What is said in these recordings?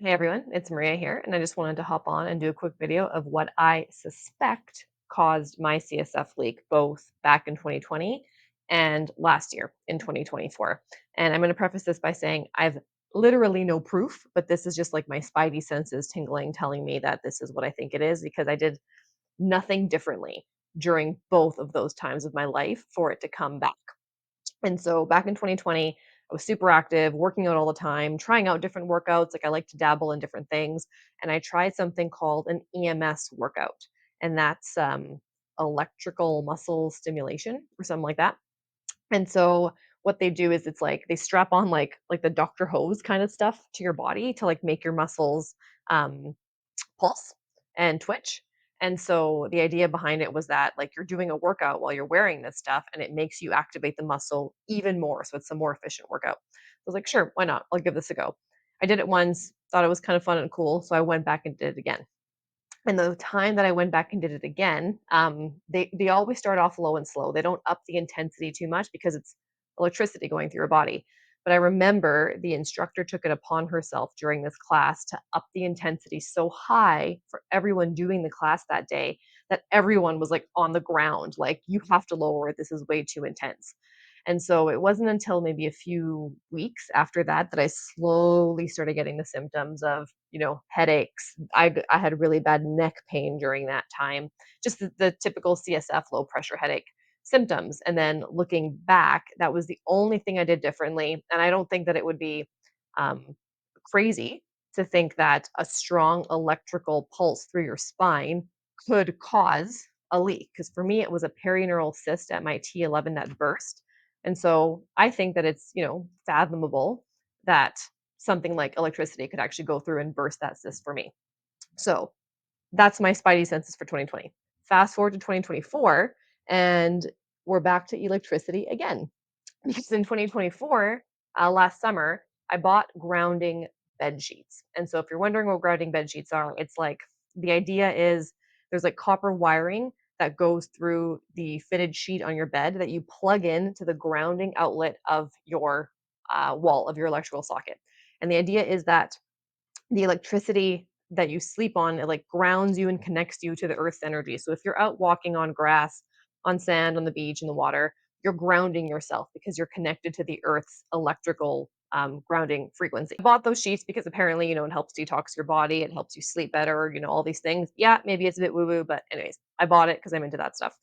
Hey everyone, it's Maria here, and I just wanted to hop on and do a quick video of what I suspect caused my CSF leak both back in 2020 and last year in 2024. And I'm going to preface this by saying I've literally no proof, but this is just like my spidey senses tingling, telling me that this is what I think it is because I did nothing differently during both of those times of my life for it to come back. And so back in 2020, I was super active, working out all the time, trying out different workouts. Like I like to dabble in different things. And I tried something called an EMS workout. And that's electrical muscle stimulation or something like that. And so what they do is it's like they strap on like the Dr. Hose kind of stuff to your body to like make your muscles um pulse and twitch. And so the idea behind it was that like you're doing a workout while you're wearing this stuff and it makes you activate the muscle even more. So it's a more efficient workout. I was like, sure, why not? I'll give this a go. I did it once, thought it was kind of fun and cool. So I went back and did it again. And the time that I went back and did it again, they always start off low and slow. They don't up the intensity too much because it's electricity going through your body. But I remember the instructor took it upon herself during this class to up the intensity so high for everyone doing the class that day that everyone was like on the ground, like, you have to lower it. This is way too intense. And so it wasn't until maybe a few weeks after that that I slowly started getting the symptoms of, headaches. I had really bad neck pain during that time, just the typical CSF low pressure headache symptoms. And then looking back, that was the only thing I did differently. And I don't think that it would be um, crazy to think that a strong electrical pulse through your spine could cause a leak. Because for me, it was a perineural cyst at my T11 that burst. And so I think that it's, fathomable that something like electricity could actually go through and burst that cyst for me. So that's my spidey senses for 2020. Fast forward to 2024, and we're back to electricity again. Because in 2024, last summer, I bought grounding bed sheets. And so if you're wondering what grounding bed sheets are, it's like the idea is there's like copper wiring that goes through the fitted sheet on your bed that you plug in to the grounding outlet of your wall of your electrical socket. And the idea is that the electricity that you sleep on, it like grounds you and connects you to the earth's energy. So if you're out walking on grass, on sand, on the beach, in the water, you're grounding yourself because you're connected to the earth's electrical grounding frequency. I bought those sheets because apparently, it helps detox your body, it helps you sleep better, all these things. Yeah, maybe it's a bit woo woo, but anyways, I bought it because I'm into that stuff.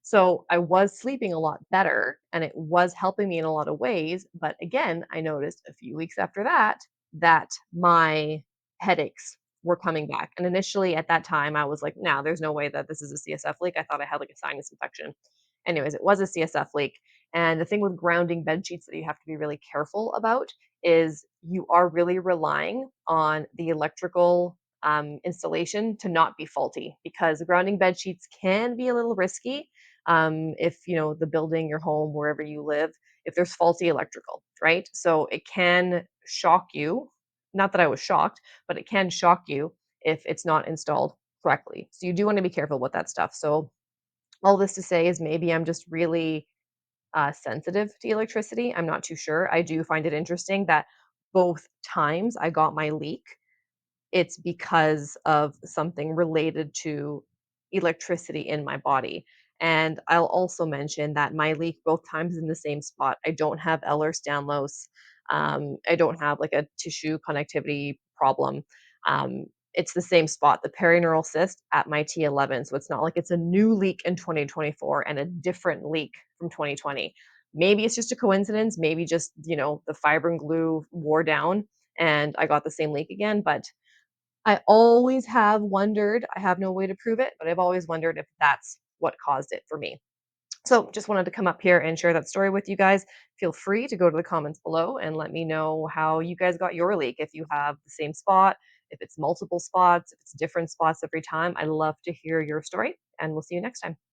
So I was sleeping a lot better and it was helping me in a lot of ways. But again, I noticed a few weeks after that that my headaches were coming back. And initially at that time, I was like, no, there's no way that this is a CSF leak. I thought I had like a sinus infection. Anyways, it was a CSF leak. And the thing with grounding bed sheets that you have to be really careful about is you are really relying on the electrical installation to not be faulty because grounding bed sheets can be a little risky if the building, your home, wherever you live, if there's faulty electrical, right? So it can shock you. Not that I was shocked, but it can shock you if it's not installed correctly. So you do want to be careful with that stuff. So all this to say is maybe I'm just really sensitive to electricity. I'm not too sure. I do find it interesting that both times I got my leak, it's because of something related to electricity in my body. And I'll also mention that my leak both times is in the same spot. I don't have Ehlers-Danlos. I don't have like a tissue connectivity problem. It's the same spot, the perineural cyst at my T11. So it's not like it's a new leak in 2024 and a different leak from 2020. Maybe it's just a coincidence. Maybe just, the fibrin glue wore down and I got the same leak again. But I always have wondered, I have no way to prove it, but I've always wondered if that's what caused it for me. So just wanted to come up here and share that story with you guys. Feel free to go to the comments below and let me know how you guys got your leak. If you have the same spot, if it's multiple spots, if it's different spots every time. I'd love to hear your story, and we'll see you next time.